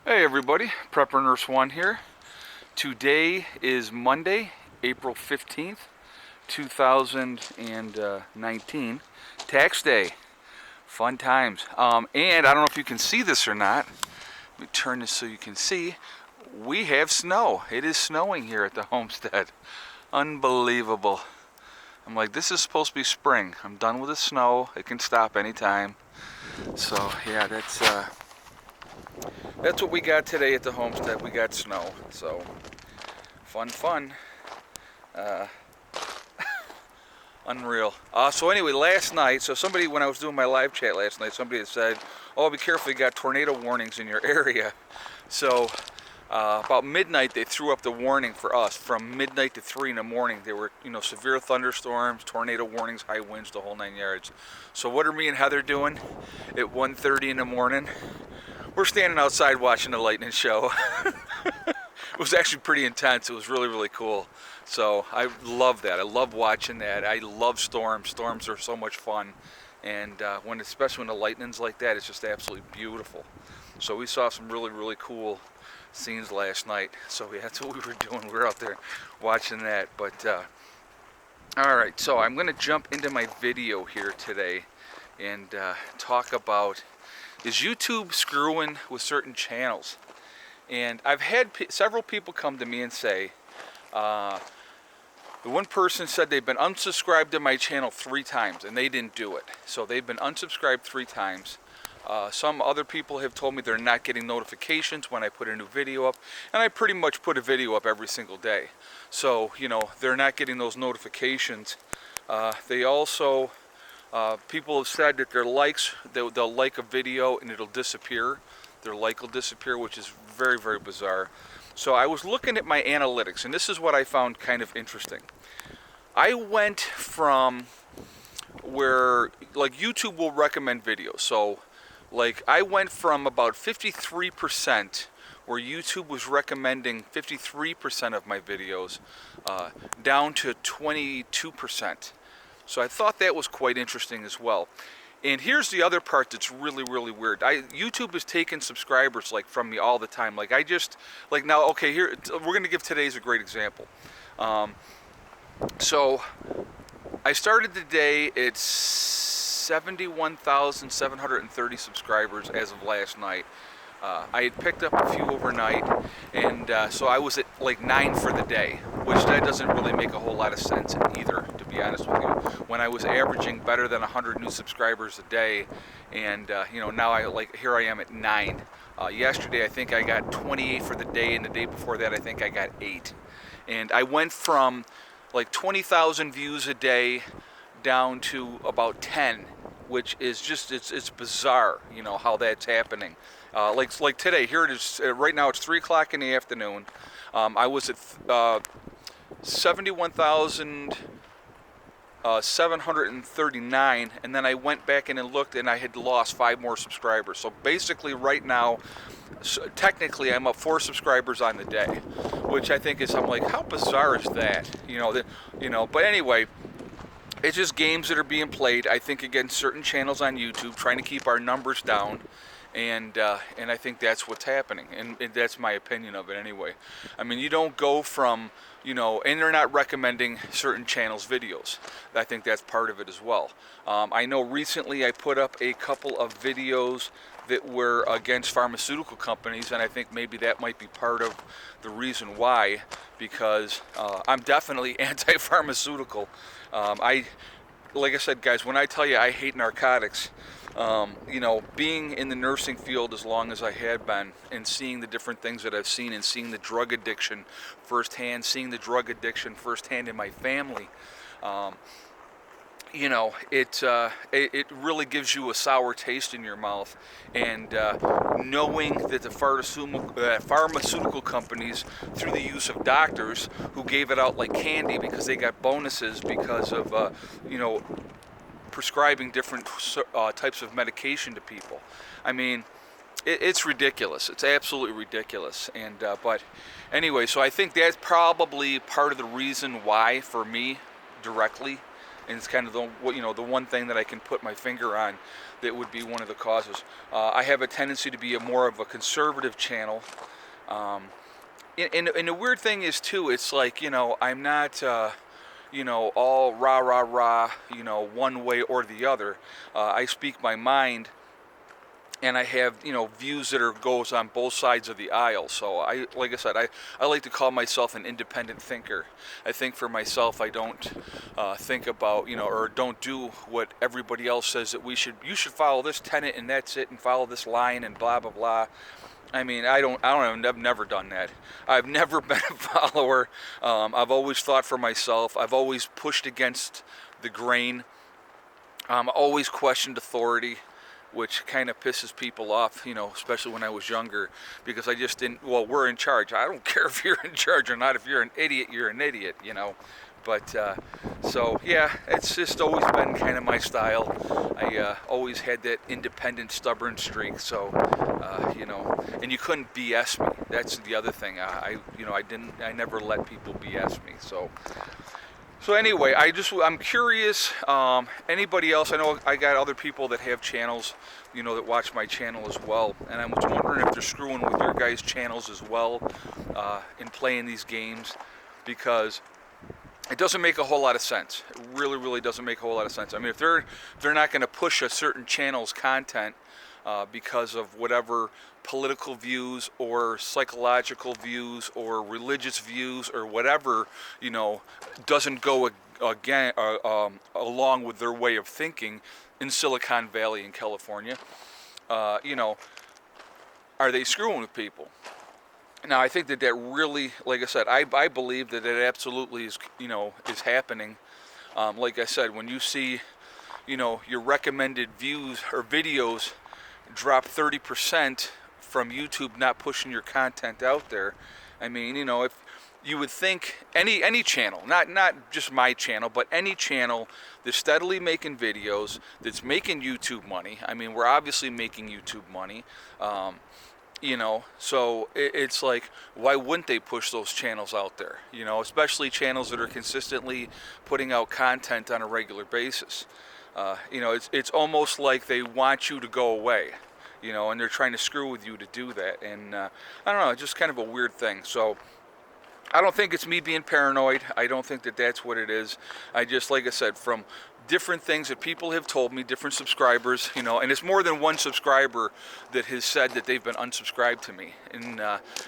Hey everybody, Prepper Nurse 1 here. Today is Monday, April 15th, 2019. Tax day. Fun times. And I don't know if you can see this or not. Let me turn this so you can see. We have snow. It is snowing here at the homestead. Unbelievable. I'm like, this is supposed to be spring. I'm done with the snow. It can stop anytime. So yeah, that's what we got today at the homestead. We got snow, so fun. Uh, Unreal. So anyway, last night, somebody, when I was doing my live chat last night, somebody had said, oh, be careful, you got tornado warnings in your area. So about midnight, they threw up the warning for us. From midnight to 3 in the morning, there were, severe thunderstorms, tornado warnings, high winds, the whole 9 yards. So what are me and Heather doing at 1:30 in the morning? We're standing outside watching the lightning show. It was actually pretty intense. It was really cool. So I love that. I love watching that. I love storms. Storms are so much fun. And especially when the lightning's like that, it's just absolutely beautiful. So we saw some really cool scenes last night. So yeah, that's what we were doing. We were out there watching that. But all right, so I'm going to jump into my video here today and talk about, is YouTube screwing with certain channels? And I've had several people come to me and say, the one person said they've been unsubscribed to my channel 3 times and they didn't do it. So they've been unsubscribed 3 times. Some other people have told me they're not getting notifications when I put a new video up, and I pretty much put a video up every single day. So, they're not getting those notifications. They also, people have said that their likes, they'll like a video and it'll disappear. Their like will disappear, which is very bizarre. So I was looking at my analytics, and this is what I found kind of interesting. I went from where, like, YouTube will recommend videos. So, like, I went from about 53%, where YouTube was recommending 53% of my videos, down to 22%. So I thought that was quite interesting as well. And here's the other part that's really weird. YouTube is taking subscribers from me all the time. Now, okay, here we're going to give today's a great example. So I started the day at 71,730 subscribers as of last night. I had picked up a few overnight, and so I was at 9 for the day, which that doesn't really make a whole lot of sense either, to be honest with you. When I was averaging better than 100 new subscribers a day, and now here I am at 9. Yesterday I think I got 28 for the day, and the day before that I think I got 8. And I went from 20,000 views a day down to about 10, which is just, it's bizarre, how that's happening. Like today, here it is, right now it's 3 o'clock in the afternoon. I was at 71,739, and then I went back in and looked, and I had lost 5 more subscribers. So basically right now, technically I'm up 4 subscribers on the day, which I think is, I'm like, how bizarre is that? But anyway, it's just games that are being played, I think, against certain channels on YouTube, trying to keep our numbers down. And I think that's what's happening, and that's my opinion of it anyway. I mean, you don't go from, and they're not recommending certain channels' videos. I think that's part of it as well. I know recently I put up a couple of videos that were against pharmaceutical companies, and I think maybe that might be part of the reason why, because I'm definitely anti-pharmaceutical. Like I said, guys, when I tell you I hate narcotics, being in the nursing field as long as I had been, and seeing the different things that I've seen, and seeing the drug addiction firsthand, in my family, it really gives you a sour taste in your mouth. And knowing that the pharmaceutical companies, through the use of doctors who gave it out like candy because they got bonuses because of, prescribing different types of medication to people. I mean, it's ridiculous. It's absolutely ridiculous. And but anyway, so I think that's probably part of the reason why, for me directly, and it's kind of the the one thing that I can put my finger on that would be one of the causes. I have a tendency to be more of a conservative channel. And the weird thing is too, it's like, I'm not all rah rah rah, one way or the other. I speak my mind, and I have views that goes on both sides of the aisle. So like I said, I like to call myself an independent thinker. I think for myself. I don't think about or don't do what everybody else says that you should follow this tenet and that's it, and follow this line and blah blah blah. I mean, I've never done that. I've never been a follower. I've always thought for myself. I've always pushed against the grain. Always questioned authority, which kind of pisses people off, especially when I was younger, because I just didn't, well, we're in charge. I don't care if you're in charge or not. If you're an idiot, you're an idiot, But, so, yeah, it's just always been kind of my style. I always had that independent, stubborn streak, so, and you couldn't BS me. That's the other thing. I never let people BS me, so. So anyway, I'm curious, anybody else, I know I got other people that have channels, that watch my channel as well, and I was wondering if they're screwing with your guys' channels as well, in playing these games, because it doesn't make a whole lot of sense. It really, really doesn't make a whole lot of sense. I mean, if they're not going to push a certain channel's content because of whatever political views or psychological views or religious views or whatever, doesn't go along with their way of thinking in Silicon Valley in California, are they screwing with people? Now, I think that really, like I said, I believe that it absolutely is, is happening. Like I said, when you see, your recommended views or videos drop 30% from YouTube not pushing your content out there, I mean, if you would think any channel, not just my channel, but any channel that's steadily making videos, that's making YouTube money. I mean, we're obviously making YouTube money. So it's like, why wouldn't they push those channels out there? Especially channels that are consistently putting out content on a regular basis. It's almost like they want you to go away, and they're trying to screw with you to do that. And I don't know, it's just kind of a weird thing. So I don't think it's me being paranoid. I don't think that that's what it is. I just, like I said, from different things that people have told me, different subscribers, and it's more than one subscriber that has said that they've been unsubscribed to me, and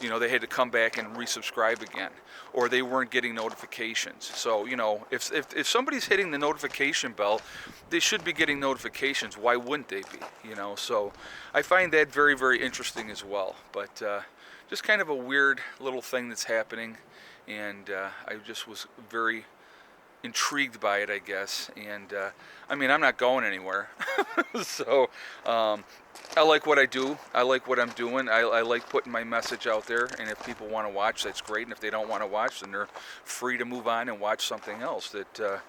they had to come back and resubscribe again, or they weren't getting notifications. So if somebody's hitting the notification bell, they should be getting notifications. Why wouldn't they be? So I find that very, very interesting as well. But just kind of a weird little thing that's happening, and I just was very intrigued by it, I guess. And I mean, I'm not going anywhere. So I like what I do. I like what I'm doing. I like putting my message out there, and if people want to watch, that's great. And if they don't want to watch, then they're free to move on and watch something else that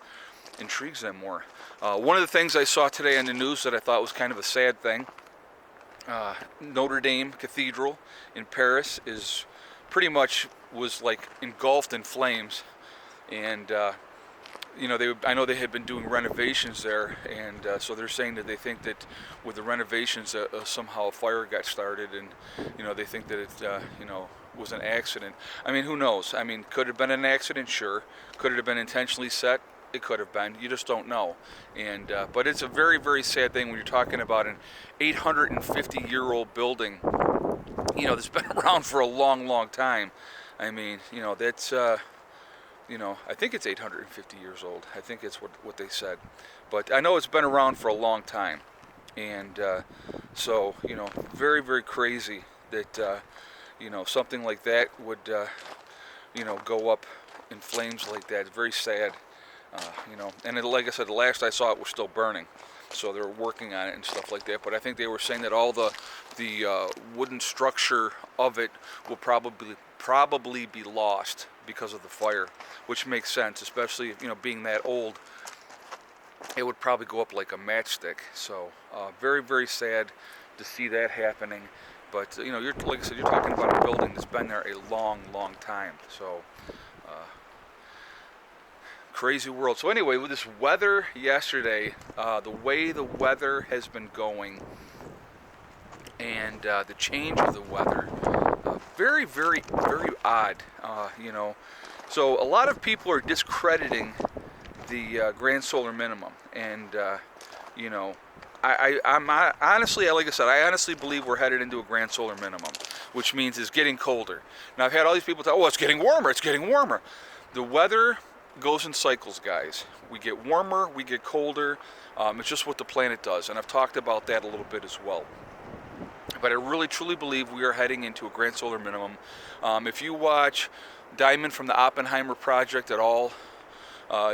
intrigues them more. One of the things I saw today on the news that I thought was kind of a sad thing, Notre-Dame cathedral in Paris was like engulfed in flames, and I know they had been doing renovations there, and so they're saying that they think that with the renovations somehow a fire got started, and they think that it was an accident. I mean, who knows? I mean, could it have been an accident? Sure. Could it have been intentionally set? It could have been. You just don't know. And but it's a very, very sad thing when you're talking about an 850-year-old building, that's been around for a long, long time. I mean, that's I think it's 850 years old. I think it's what they said. But I know it's been around for a long time. And so, very, very crazy that, something like that would, go up in flames like that. It's very sad, And like I said, the last I saw it was still burning. So they were working on it and stuff like that. But I think they were saying that all the wooden structure of it will probably be lost because of the fire, which makes sense, especially being that old. It would probably go up like a matchstick. So very, very sad to see that happening. But you're, like I said, you're talking about a building that's been there a long, long time. So Crazy world. So anyway, with this weather yesterday, the way the weather has been going, and the change of the weather, very, very, very odd. You know, so a lot of people are discrediting the grand solar minimum, and you know, I'm honestly, like I said, I honestly believe we're headed into a grand solar minimum, which means it's getting colder. Now I've had all these people tell, oh, it's getting warmer, it's getting warmer. The weather goes in cycles, guys. We get warmer, we get colder. It's just what the planet does, and I've talked about that a little bit as well. But I really truly believe we are heading into a grand solar minimum. If you watch Diamond from the Oppenheimer Project at all,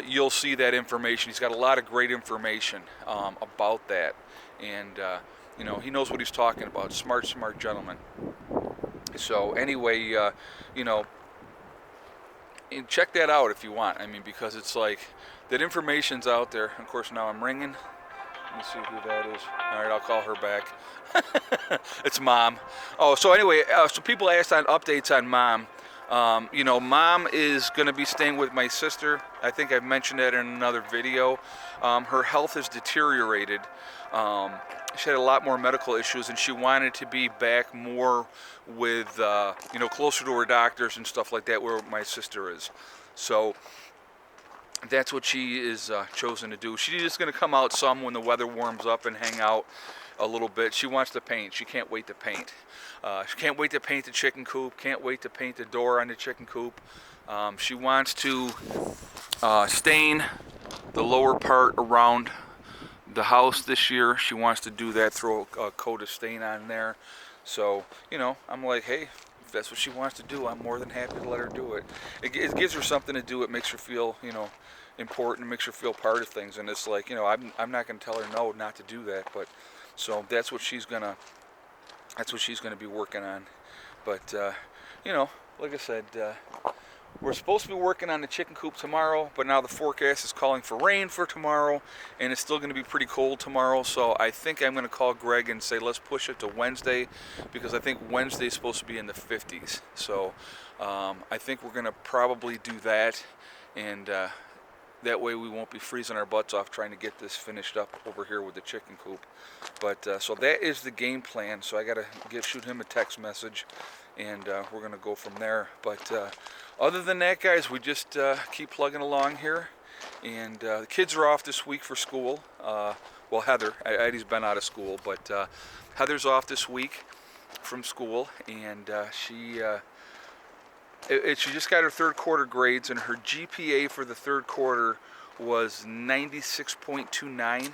you'll see that information. He's got a lot of great information about that, and you know, he knows what he's talking about. Smart gentleman. So anyway, you know, and check that out if you want. I mean, because it's like that information's out there. Of course, now I'm ringing. Let me see who that is. All right, I'll call her back. It's Mom. Oh, so anyway, so people asked on updates on Mom. You know, Mom is going to be staying with my sister. I think I've mentioned that in another video. Her health has deteriorated. She had a lot more medical issues, and she wanted to be back more with, you know, closer to her doctors and stuff like that, where my sister is. So that's what she is chosen to do. She's just going to come out some when the weather warms up and hang out a little bit. She wants to paint. She can't wait to paint. She can't wait to paint the chicken coop. Can't wait to paint the door on the chicken coop. She wants to stain the lower part around the house this year. She wants to do that, throw a coat of stain on there. So, you know, I'm like, hey, if that's what she wants to do, I'm more than happy to let her do it. It gives her something to do. It makes her feel, you know, important. It makes her feel part of things. And it's like, you know, I'm not going to tell her no, not to do that. But so that's what she's gonna be working on. But you know, like I said, we're supposed to be working on the chicken coop tomorrow, but now the forecast is calling for rain for tomorrow, and it's still going to be pretty cold tomorrow. So I think I'm going to call Greg and say let's push it to Wednesday, because I think Wednesday is supposed to be in the 50s. So I think we're going to probably do that, and that way we won't be freezing our butts off trying to get this finished up over here with the chicken coop. But so that is the game plan. So I got to shoot him a text message, and we're going to go from there. But other than that, guys, we just keep plugging along here. And the kids are off this week for school. Well, Heather, Eddie's been out of school, but Heather's off this week from school, and she just got her third quarter grades, and her GPA for the third quarter was 96.29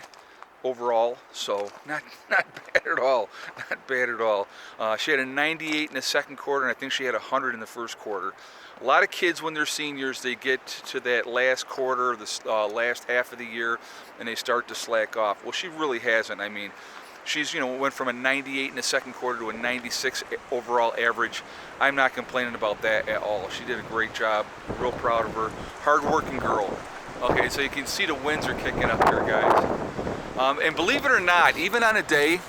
overall. So not bad at all. Not bad at all. She had a 98 in the second quarter, and I think she had 100 in the first quarter. A lot of kids, when they're seniors, they get to that last quarter, the last half of the year, and they start to slack off. Well, she really hasn't. I mean, she's, you know, went from a 98 in the second quarter to a 96 overall average. I'm not complaining about that at all. She did a great job. Real proud of her. Hard-working girl. Okay, so you can see the winds are kicking up here, guys. And believe it or not, even on a day,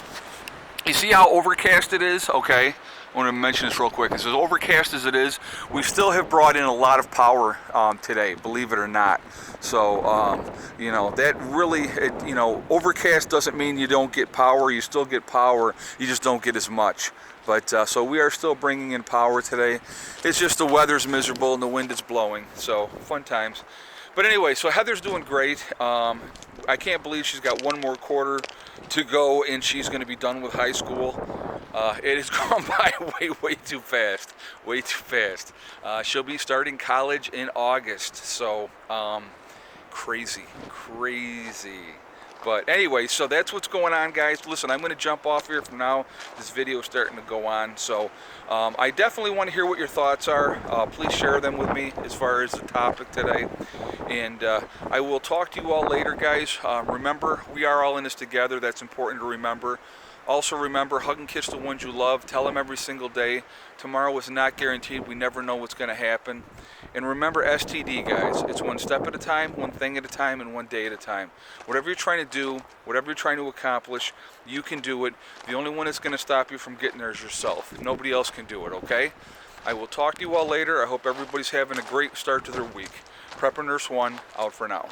you see how overcast it is? Okay, I want to mention this real quick. As overcast as it is, we still have brought in a lot of power today, believe it or not. So, you know, that really, you know, overcast doesn't mean you don't get power. You still get power, you just don't get as much. But so we are still bringing in power today. It's just the weather's miserable and the wind is blowing. So, fun times. But anyway, so Heather's doing great. I can't believe she's got one more quarter to go and she's going to be done with high school. It has gone by way too fast. Way too fast. She'll be starting college in August. So, crazy. But anyway, so that's what's going on, guys. Listen, I'm going to jump off here from now. This video is starting to go on. So I definitely want to hear what your thoughts are. Please share them with me as far as the topic today. And I will talk to you all later, guys. Remember, we are all in this together. That's important to remember. Also remember, hug and kiss the ones you love. Tell them every single day. Tomorrow is not guaranteed. We never know what's going to happen. And remember STD, guys. It's one step at a time, one thing at a time, and one day at a time. Whatever you're trying to do, whatever you're trying to accomplish, you can do it. The only one that's going to stop you from getting there is yourself. Nobody else can do it, okay? I will talk to you all later. I hope everybody's having a great start to their week. Prepper Nurse 1 out for now.